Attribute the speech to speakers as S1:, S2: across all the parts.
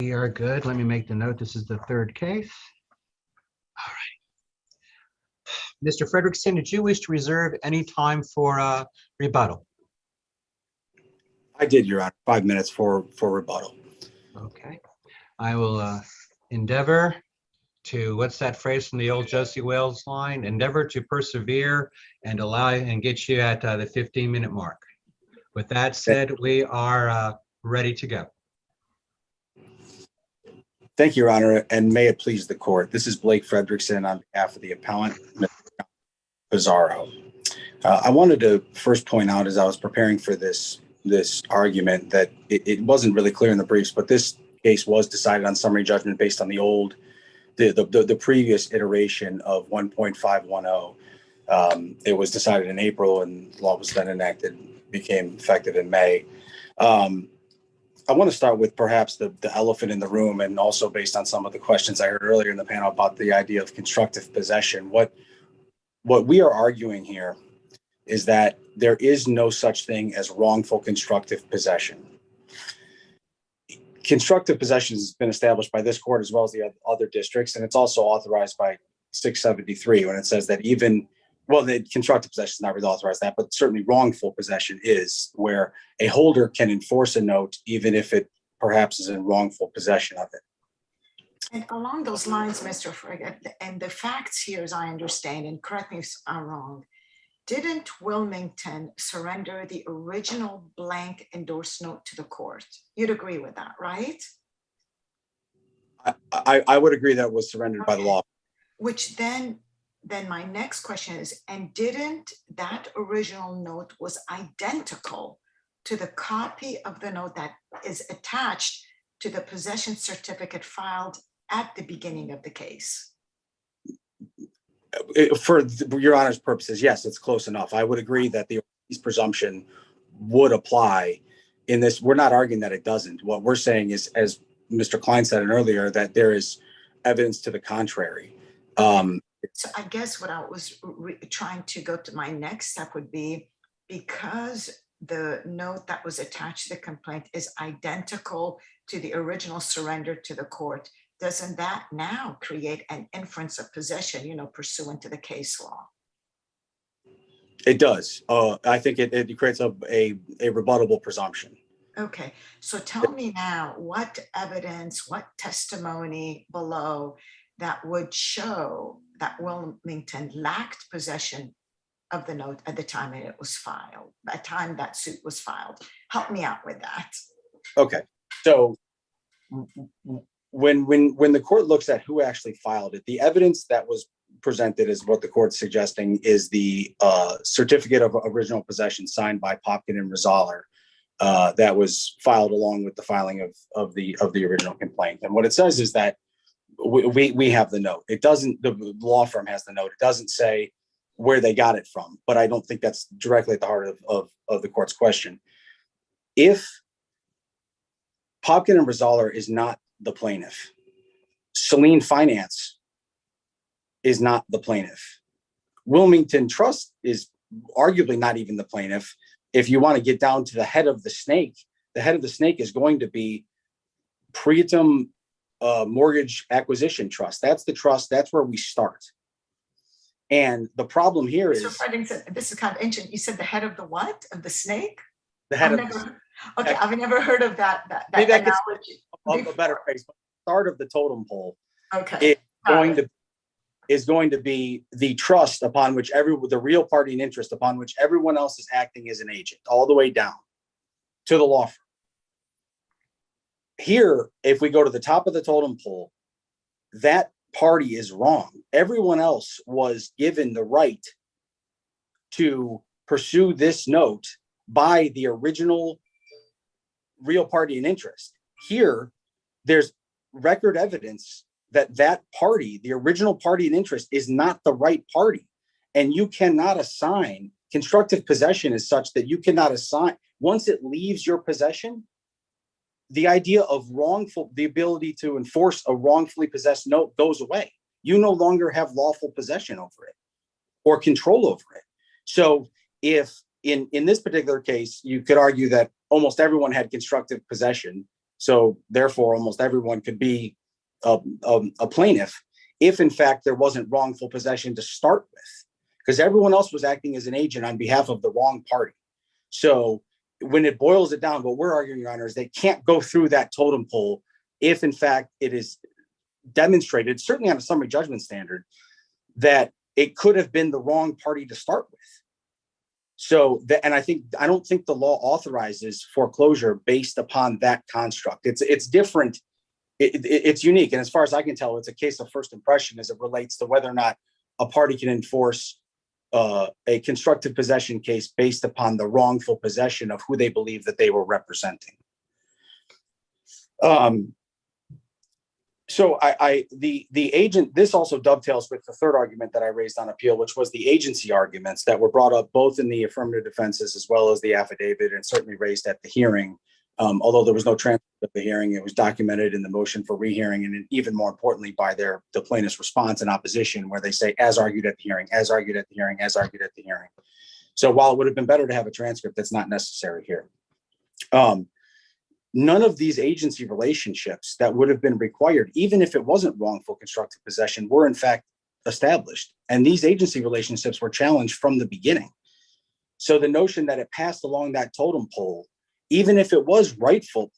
S1: We are good. Let me make the note. This is the third case. All right. Mr. Frederickson, did you wish to reserve any time for rebuttal?
S2: I did, Your Honor. 5 minutes for rebuttal.
S1: Okay. I will endeavor to, what's that phrase from the old Josie Wales line? Endeavor to persevere and allow and get you at the 15-minute mark. With that said, we are ready to go.
S2: Thank you, Your Honor, and may it please the court. This is Blake Frederickson on behalf of the appellant, Mr. Pizarro. I wanted to first point out as I was preparing for this argument that it wasn't really clear in the briefs, but this case was decided on summary judgment based on the previous iteration of 1.510. It was decided in April and law was then enacted, became effective in May. I want to start with perhaps the elephant in the room, and also based on some of the questions I heard earlier in the panel about the idea of constructive possession. What we are arguing here is that there is no such thing as wrongful constructive possession. Constructive possession has been established by this court as well as the other districts, and it's also authorized by 673 when it says that the constructive possession is not really authorized that, but certainly wrongful possession is, where a holder can enforce a note even if it perhaps is in wrongful possession of it.
S3: And along those lines, Mr. Frigate, and the facts here, as I understand, and correct me if I'm wrong, didn't Wilmington surrender the original blank endorsed note to the court? You'd agree with that, right?
S2: I would agree that it was surrendered by the law.
S3: Which then my next question is, and didn't that original note was identical to the copy of the note that is attached to the possession certificate filed at the beginning of the case?
S2: For Your Honor's purposes, yes, it's close enough. I would agree that the presumption would apply in this. We're not arguing that it doesn't. What we're saying is, as Mr. Klein said earlier, that there is evidence to the contrary.
S3: So I guess what I was trying to go to my next step would be, because the note that was attached to the complaint is identical to the original surrender to the court, doesn't that now create an inference of possession, pursuant to the case law?
S2: It does. I think it creates a rebuttable presumption.
S3: Okay, so tell me now, what evidence, what testimony below that would show that Wilmington lacked possession of the note at the time it was filed, by the time that suit was filed? Help me out with that.
S2: Okay, so when the court looks at who actually filed it, the evidence that was presented is what the court's suggesting is the certificate of original possession signed by Popkin and Rizzaler that was filed along with the filing of the original complaint. And what it says is that we have the note. It doesn't, the law firm has the note. It doesn't say where they got it from, but I don't think that's directly at the heart of the court's question. If Popkin and Rizzaler is not the plaintiff, Saline Finance is not the plaintiff, Wilmington Trust is arguably not even the plaintiff. If you want to get down to the head of the snake is going to be Prietum Mortgage Acquisition Trust. That's the trust. That's where we start. And the problem here is,
S3: this is kind of interesting. You said the head of the what? Of the snake?
S2: The head
S3: I've never heard of that
S2: maybe
S3: analogy.
S2: A better phrase, but start of the totem pole.
S3: Okay.
S2: Is going to be the trust upon which the real party in interest upon which everyone else is acting as an agent, all the way down to the law firm. Here, if we go to the top of the totem pole, that party is wrong. Everyone else was given the right to pursue this note by the original real party in interest. Here, there's record evidence that party, the original party in interest, is not the right party. And you cannot assign, constructive possession is such that you cannot assign, once it leaves your possession, the idea of the ability to enforce a wrongfully possessed note goes away. You no longer have lawful possession over it or control over it. So if in this particular case, you could argue that almost everyone had constructive possession So therefore, almost everyone could be a plaintiff if, in fact, there wasn't wrongful possession to start with, because everyone else was acting as an agent on behalf of the wrong party. So when it boils it down, what we're arguing, Your Honor, is they can't go through that totem pole if, in fact, it is demonstrated, certainly on a summary judgment standard, that it could have been the wrong party to start with. So, and I don't think the law authorizes foreclosure based upon that construct. It's different. It's unique. And as far as I can tell, it's a case of first impression as it relates to whether or not a party can enforce a constructive possession case based upon the wrongful possession of who they believe that they were representing. So the agent, this also dovetails with the third argument that I raised on appeal, which was the agency arguments that were brought up both in the affirmative defenses as well as the affidavit, and certainly raised at the hearing. Although there was no transcript of the hearing, it was documented in the motion for rehearing, and even more importantly by the plaintiff's response in opposition, where they say, as argued at the hearing, as argued at the hearing, as argued at the hearing. So while it would have been better to have a transcript, that's not necessary here. None of these agency relationships that would have been required, even if it wasn't wrongful constructive possession, were in fact established. And these agency relationships were challenged from the beginning. So the notion that it passed along that totem pole, even if it was rightful,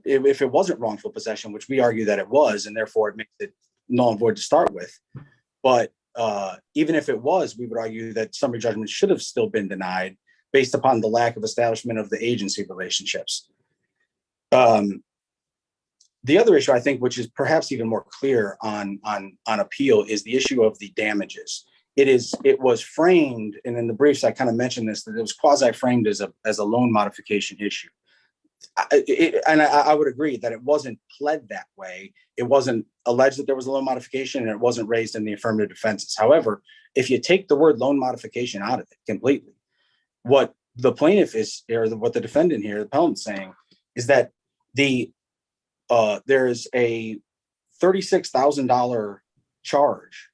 S2: if it wasn't wrongful possession, which we argue that it was, and therefore it makes it null and void to start with. But even if it was, we would argue that summary judgment should have still been denied based upon the lack of establishment of the agency relationships. The other issue, I think, which is perhaps even more clear on appeal, is the issue of the damages. It was framed, and in the briefs I kind of mentioned this, that it was quasi-framed as a loan modification issue. I would agree that it wasn't pled that way. It wasn't alleged that there was a loan modification, and it wasn't raised in the affirmative defenses. However, if you take the word loan modification out of it completely, what the plaintiff is, or what the defendant here, the appellant, is saying is that there's a $36,000 charge.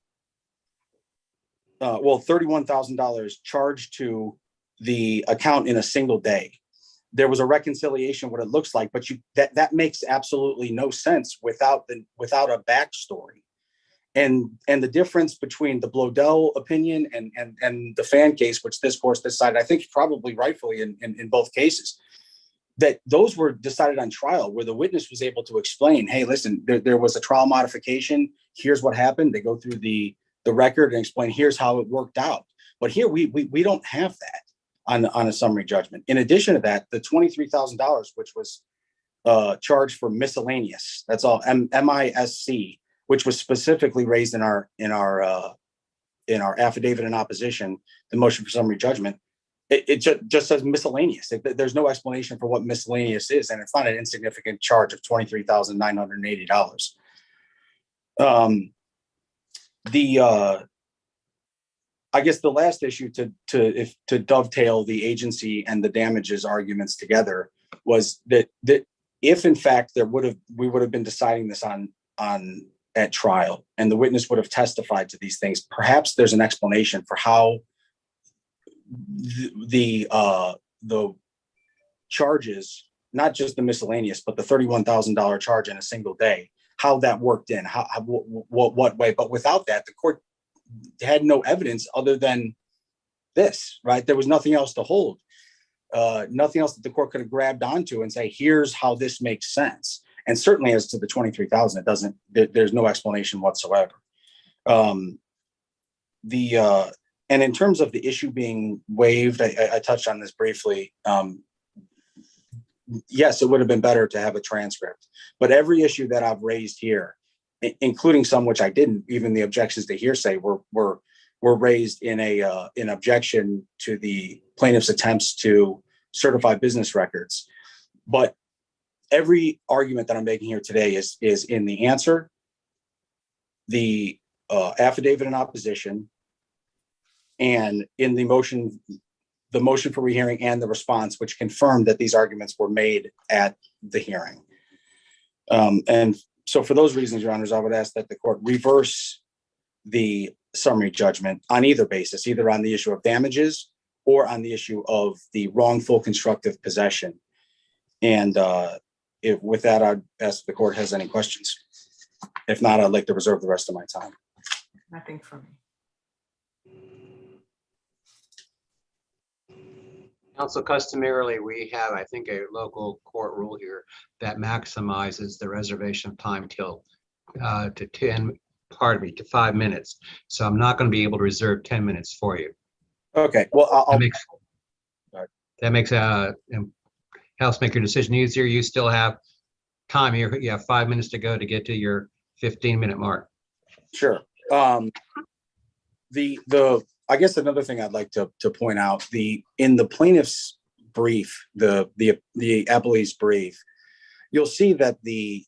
S2: $31,000 charged to the account in a single day. There was a reconciliation, what it looks like, but that makes absolutely no sense without a backstory. And the difference between the Blodell opinion and the Fan case, which this course decided, I think probably rightfully in both cases, that those were decided on trial, where the witness was able to explain, hey, listen, there was a trial modification. Here's what happened. They go through the record and explain, here's how it worked out. But here we don't have that on a summary judgment. In addition to that, the $23,000, which was charged for miscellaneous, that's all MISC, which was specifically raised in our affidavit in opposition, the motion for summary judgment. It just says miscellaneous. There's no explanation for what miscellaneous is, and it's not an insignificant charge of $23,980. I guess the last issue to dovetail the agency and the damages arguments together was that if in fact we would have been deciding this at trial, and the witness would have testified to these things, perhaps there's an explanation for how the charges, not just the miscellaneous, but the $31,000 charge in a single day, how that worked in, what way. But without that, the court had no evidence other than this, right? There was nothing else to hold, nothing else that the court could have grabbed onto and say, here's how this makes sense. And certainly as to the $23,000, there's no explanation whatsoever. And in terms of the issue being waived, I touched on this briefly. Yes, it would have been better to have a transcript, but every issue that I've raised here, including some which I didn't, even the objections to hearsay were raised in an objection to the plaintiff's attempts to certify business records. But every argument that I'm making here today is in the answer, the affidavit in opposition, and in the motion for rehearing and the response, which confirmed that these arguments were made at the hearing. And so for those reasons, Your Honors, I would ask that the court reverse the summary judgment on either basis, either on the issue of damages or on the issue of the wrongful constructive possession. And with that, I'd ask if the court has any questions. If not, I'd like to reserve the rest of my time.
S3: Nothing for me.
S1: Council, customarily, we have, I think, a local court rule here that maximizes the reservation of time till to 5 minutes. So I'm not going to be able to reserve 10 minutes for you.
S2: Okay, well,
S1: That makes helps make your decision easier. You still have time here. You have 5 minutes to go to get to your 15-minute mark.
S2: sure. I guess another thing I'd like to point out, in the plaintiff's brief, the Appellee's brief, you'll see that the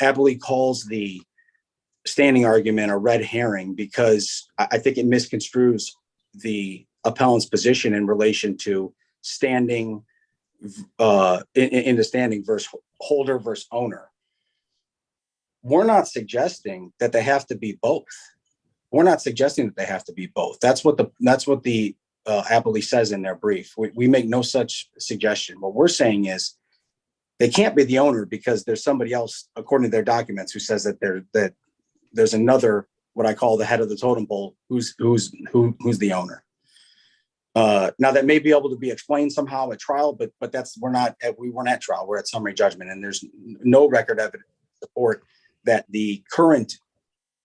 S2: Appellee calls the standing argument a red herring because I think it misconstrues the appellant's position in relation to standing in the standing versus holder versus owner. We're not suggesting that they have to be both. We're not suggesting that they have to be both. That's what the Appellee says in their brief. We make no such suggestion. What we're saying is they can't be the owner because there's somebody else, according to their documents, who says that there's another, what I call the head of the totem pole, who's the owner. Now that may be able to be explained somehow at trial, but we weren't at trial. We're at summary judgment, and there's no record evidence to support that the current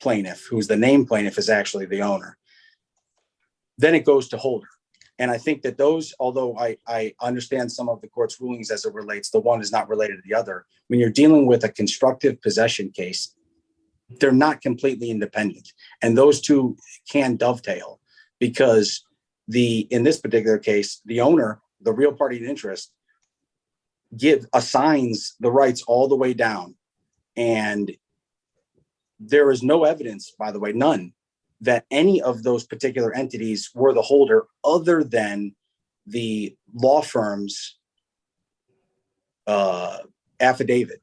S2: plaintiff, who's the named plaintiff, is actually the owner. Then it goes to holder. And I think that those, although I understand some of the court's rulings as it relates, the one is not related to the other. When you're dealing with a constructive possession case, they're not completely independent. And those two can dovetail because in this particular case, the owner, the real party in interest, assigns the rights all the way down. And there is no evidence, by the way, none, that any of those particular entities were the holder other than the law firm's affidavit.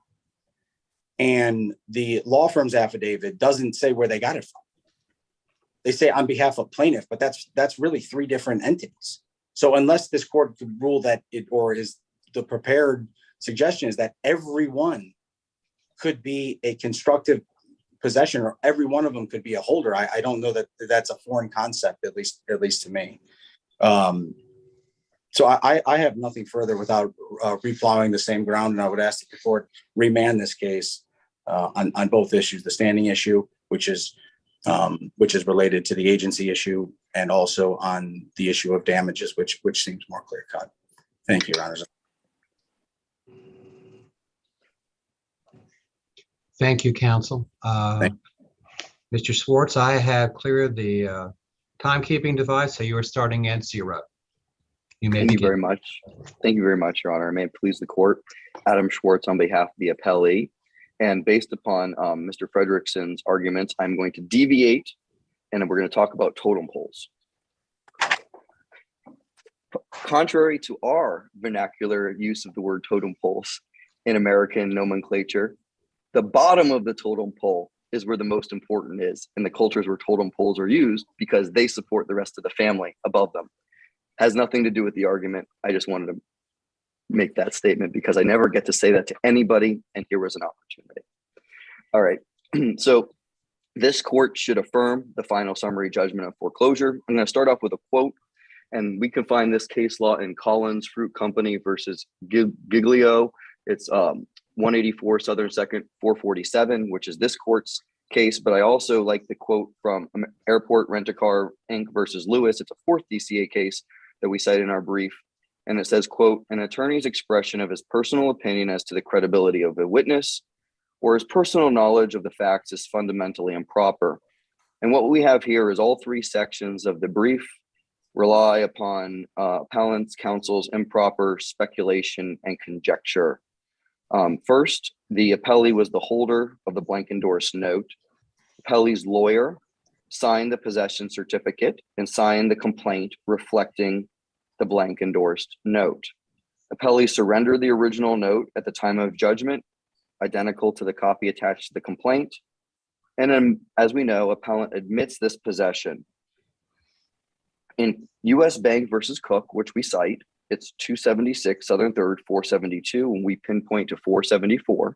S2: And the law firm's affidavit doesn't say where they got it from. They say on behalf of plaintiff, but that's really three different entities. So unless this court could rule that is the prepared suggestion is that everyone could be a constructive possession, or every one of them could be a holder. I don't know that that's a foreign concept, at least to me. So I have nothing further without replowing the same ground, and I would ask that the court remand this case on both issues: the standing issue, which is related to the agency issue, and also on the issue of damages, which seems more clear cut. Thank you, Your Honors.
S1: Thank you, counsel. Mr. Schwartz, I have cleared the timekeeping device, so you are starting at 0. You may
S4: Thank you
S1: begin.
S4: very much. Thank you very much, Your Honor. May it please the court. Adam Schwartz on behalf of the appellee. And based upon Mr. Frederickson's arguments, I'm going to deviate, and we're going to talk about totem poles. Contrary to our vernacular use of the word totem poles in American nomenclature, the bottom of the totem pole is where the most important is, and the cultures where totem poles are used because they support the rest of the family above them. Has nothing to do with the argument. I just wanted to make that statement because I never get to say that to anybody, and here was an opportunity. All right, so this court should affirm the final summary judgment of foreclosure. I'm going to start off with a quote, and we can find this case law in Collins Fruit Company versus Giglio. It's 184 Southern 2nd 447, which is this court's case. But I also like the quote from Airport Rent-A-Car Inc. versus Lewis. It's a 4th DCA case that we cite in our brief. And it says, quote, an attorney's expression of his personal opinion as to the credibility of a witness or his personal knowledge of the facts is fundamentally improper. And what we have here is all 3 sections of the brief rely upon appellant's counsel's improper speculation and conjecture. First, the appellee was the holder of the blank endorsed note. Appellee's lawyer signed the possession certificate and signed the complaint reflecting the blank endorsed note. Appellee surrendered the original note at the time of judgment, identical to the copy attached to the complaint. And then, as we know, appellant admits this possession. In U.S. Bank versus Cook, which we cite, it's 276 Southern 3rd, 472, and we pinpoint to 474.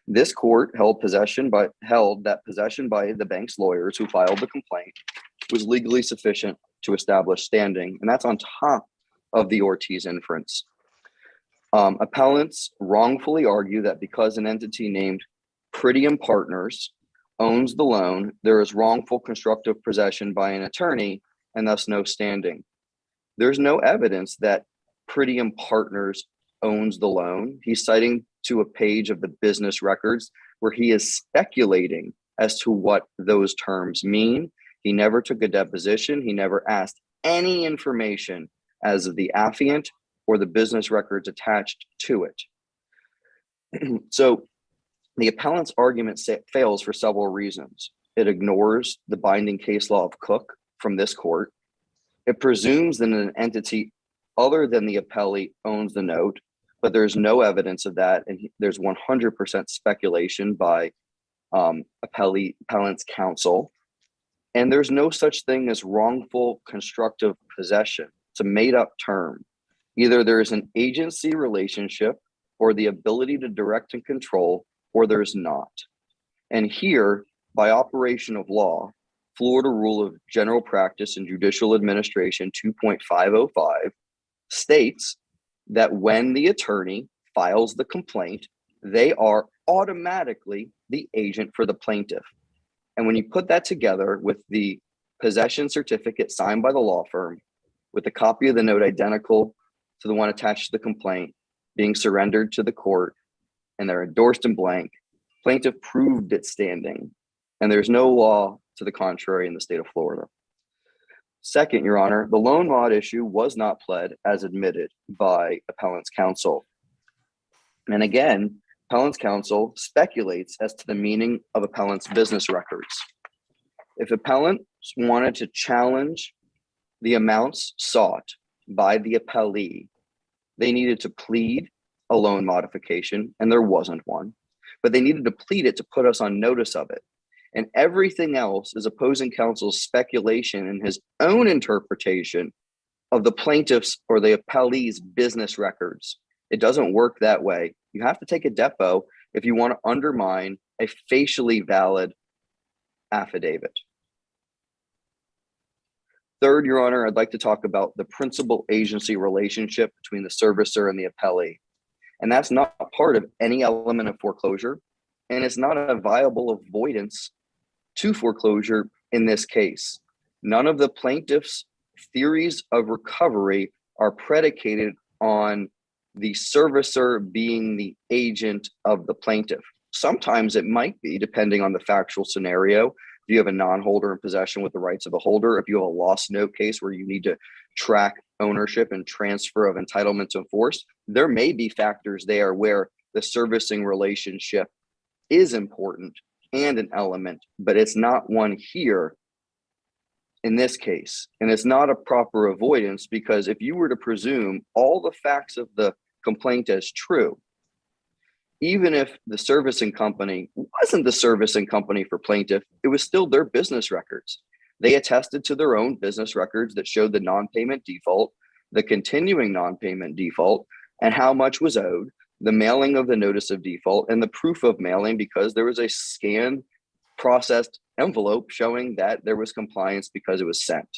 S4: This court held that possession by the bank's lawyers who filed the complaint was legally sufficient to establish standing, and that's on top of the Ortiz inference. Appellants wrongfully argue that because an entity named Pritium Partners owns the loan, there is wrongful constructive possession by an attorney and thus no standing. There's no evidence that Pritium Partners owns the loan. He's citing to a page of the business records where he is speculating as to what those terms mean. He never took a deposition. He never asked any information as of the affiant or the business records attached to it. So the appellant's argument fails for several reasons. It ignores the binding case law of Cook from this court. It presumes that an entity other than the appellee owns the note, but there's no evidence of that. And there's 100% speculation by appellant's counsel. And there's no such thing as wrongful constructive possession. It's a made-up term. Either there's an agency relationship or the ability to direct and control, or there's not. And here, by operation of law, Florida Rule of General Practice and Judicial Administration 2.505 states that when the attorney files the complaint, they are automatically the agent for the plaintiff. And when you put that together with the possession certificate signed by the law firm, with a copy of the note identical to the one attached to the complaint being surrendered to the court, and they're endorsed in blank, plaintiff proved its standing. And there's no law to the contrary in the state of Florida. Second, Your Honor, the loan mod issue was not pled as admitted by appellant's counsel. And again, appellant's counsel speculates as to the meaning of appellant's business records. If appellants wanted to challenge the amounts sought by the appellee, they needed to plead a loan modification, and there wasn't one, but they needed to plead it to put us on notice of it. And everything else is opposing counsel's speculation and his own interpretation of the plaintiff's or the appellee's business records. It doesn't work that way. You have to take a depo if you want to undermine a facially valid affidavit. Third, Your Honor, I'd like to talk about the principal agency relationship between the servicer and the appellee. And that's not part of any element of foreclosure, and it's not a viable avoidance to foreclosure in this case. None of the plaintiff's theories of recovery are predicated on the servicer being the agent of the plaintiff. Sometimes it might be, depending on the factual scenario. If you have a non-holder in possession with the rights of a holder, if you have a lost note case where you need to track ownership and transfer of entitlement to enforce, there may be factors there where the servicing relationship is important and an element, but it's not one here in this case. And it's not a proper avoidance, because if you were to presume all the facts of the complaint as true, even if the servicing company wasn't the servicing company for plaintiff, it was still their business records. They attested to their own business records that showed the non-payment default, the continuing non-payment default, and how much was owed, the mailing of the notice of default, and the proof of mailing, because there was a scanned, processed envelope showing that there was compliance because it was sent.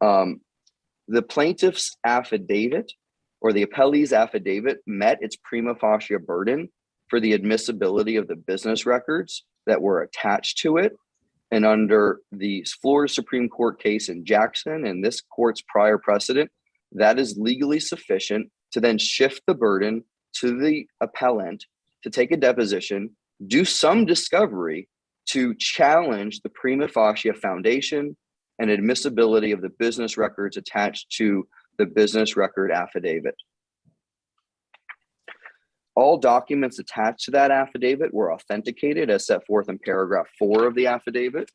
S4: The plaintiff's affidavit or the appellee's affidavit met its prima facie burden for the admissibility of the business records that were attached to it. And under the Florida Supreme Court case in Jackson and this court's prior precedent, that is legally sufficient to then shift the burden to the appellant to take a deposition, do some discovery to challenge the prima facie foundation and admissibility of the business records attached to the business record affidavit. All documents attached to that affidavit were authenticated as set forth in paragraph 4 of the affidavit.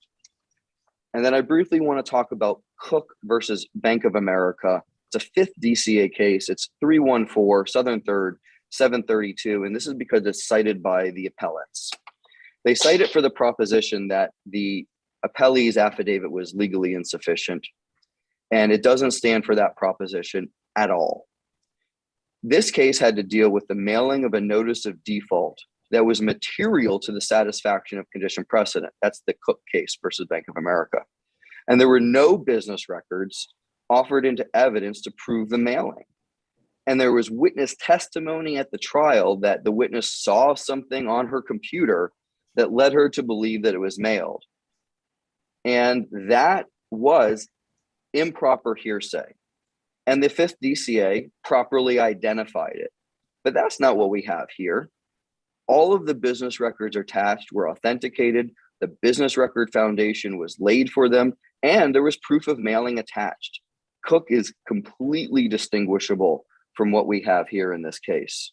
S4: And then I briefly want to talk about Cook versus Bank of America. It's a 5th DCA case. It's 314 Southern 3rd, 732. And this is because it's cited by the appellants. They cite it for the proposition that the appellee's affidavit was legally insufficient. And it doesn't stand for that proposition at all. This case had to deal with the mailing of a notice of default that was material to the satisfaction of condition precedent. That's the Cook case versus Bank of America. And there were no business records offered into evidence to prove the mailing. And there was witness testimony at the trial that the witness saw something on her computer that led her to believe that it was mailed. And that was improper hearsay. And the Fifth DCA properly identified it. But that's not what we have here. All of the business records attached were authenticated. The business record foundation was laid for them, and there was proof of mailing attached. Cook is completely distinguishable from what we have here in this case.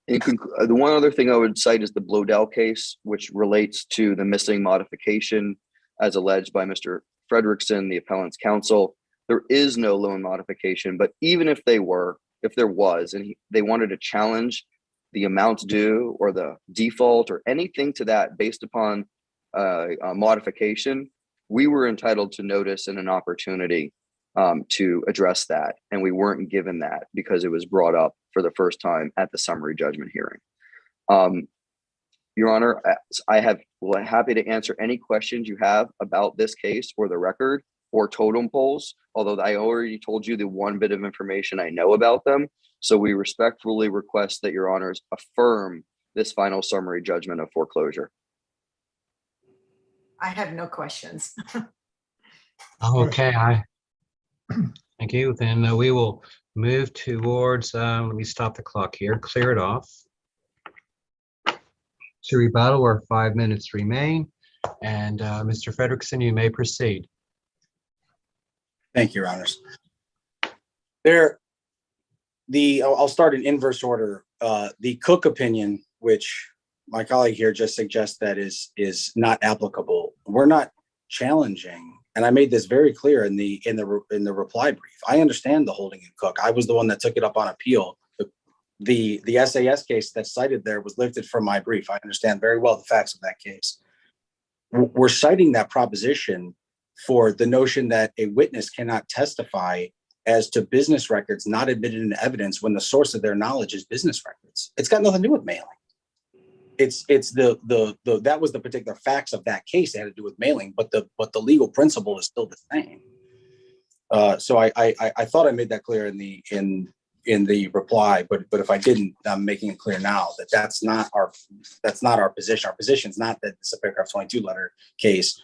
S4: The one other thing I would cite is the Blodell case, which relates to the missing modification as alleged by Mr. Frederickson, the appellant's counsel. There is no loan modification, but even if there was, and they wanted to challenge the amount due or the default or anything to that based upon a modification, we were entitled to notice and an opportunity to address that. And we weren't given that because it was brought up for the first time at the summary judgment hearing. Your Honor, I'm happy to answer any questions you have about this case or the record or totem poles, although I already told you the one bit of information I know about them. So we respectfully request that Your Honors affirm this final summary judgment of foreclosure.
S3: I have no questions.
S1: Okay, thank you. Then we will move towards, let me stop the clock here, clear it off. To rebuttal where 5 minutes remain. And Mr. Frederickson, you may proceed.
S2: Thank you, Your Honors. I'll start in inverse order. The Cook opinion, which my colleague here just suggests that is not applicable. We're not challenging, and I made this very clear in the reply brief. I understand the holding in Cook. I was the one that took it up on appeal. The SAS case that's cited there was lifted from my brief. I understand very well the facts of that case. We're citing that proposition for the notion that a witness cannot testify as to business records not admitted into evidence when the source of their knowledge is business records. It's got nothing to do with mailing. It's that was the particular facts of that case that had to do with mailing, but the legal principle is still the same. So I thought I made that clear in the reply, but if I didn't, I'm making it clear now that that's not our position. Our position is not that it's a paragraph 22 letter case.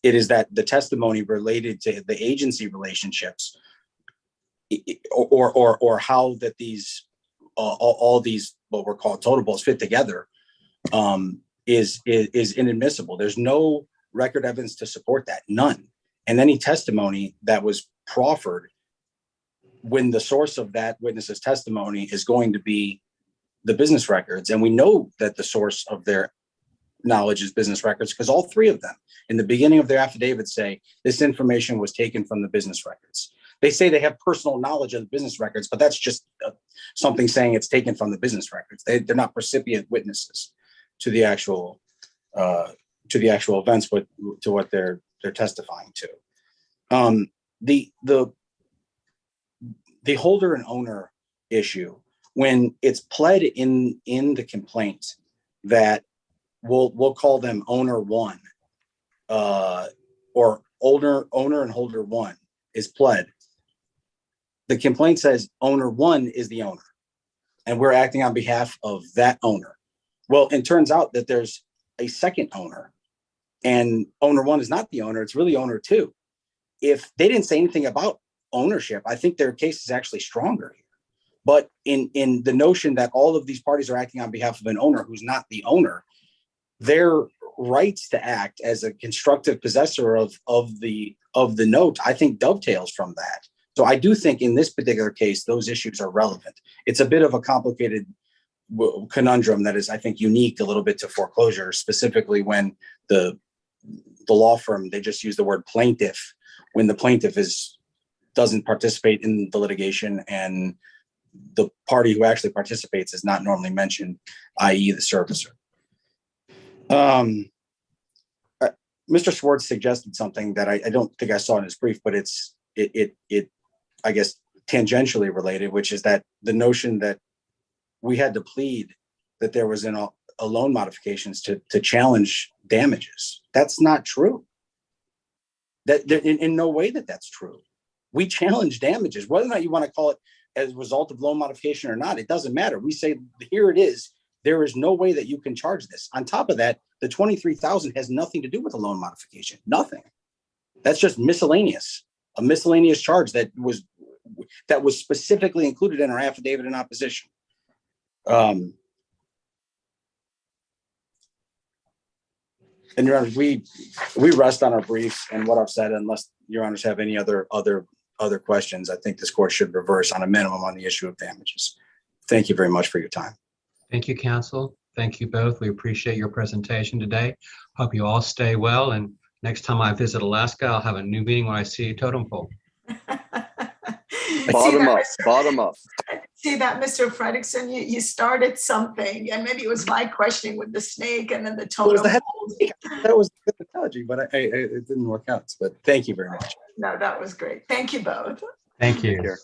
S2: It is that the testimony related to the agency relationships, or how that these all these what we're called totem poles fit together, is inadmissible. There's no record evidence to support that, none. And any testimony that was proffered when the source of that witness's testimony is going to be the business records, and we know that the source of their knowledge is business records because all three of them in the beginning of their affidavit say this information was taken from the business records. They say they have personal knowledge of the business records, but that's just something saying it's taken from the business records. They're not recipient witnesses to the actual events, but to what they're testifying to. The holder and owner issue, when it's pled in the complaint that we'll call them owner one, or owner and holder one is pled. The complaint says owner one is the owner, and we're acting on behalf of that owner. Well, it turns out that there's a second owner, and owner one is not the owner, it's really owner two. If they didn't say anything about ownership, I think their case is actually stronger here. But in the notion that all of these parties are acting on behalf of an owner who's not the owner, their rights to act as a constructive possessor of the note, I think dovetails from that. So I do think in this particular case, those issues are relevant. It's a bit of a complicated conundrum that is, I think, unique a little bit to foreclosure, specifically when the law firm, they just use the word plaintiff when the plaintiff is doesn't participate in the litigation, and the party who actually participates is not normally mentioned, i.e. the servicer. Mr. Schwartz suggested something that I don't think I saw in his brief, but it I guess tangentially related, which is that the notion that we had to plead that there was a loan modifications to challenge damages. That's not true. That in no way that's true. We challenge damages, whether or not you want to call it as a result of loan modification or not, it doesn't matter. We say, here it is. There is no way that you can charge this. On top of that, the $23,000 has nothing to do with a loan modification. Nothing. That's just miscellaneous, a miscellaneous charge that was specifically included in our affidavit in opposition. And Your Honor, we rest on our briefs and what I've said, unless Your Honors have any other questions. I think this court should reverse on a minimum on the issue of damages. Thank you very much for your time.
S1: Thank you, counsel. Thank you both. We appreciate your presentation today. Hope you all stay well. And next time I visit Alaska, I'll have a new meeting when I see a totem pole.
S4: Bottom up.
S3: See that, Mr. Fredrickson, you started something, and maybe it was my questioning with the snake and then the totem pole.
S2: That was good analogy, but it didn't work out. But thank you very much.
S3: No, that was great. Thank you both.
S1: Thank you.
S4: Here.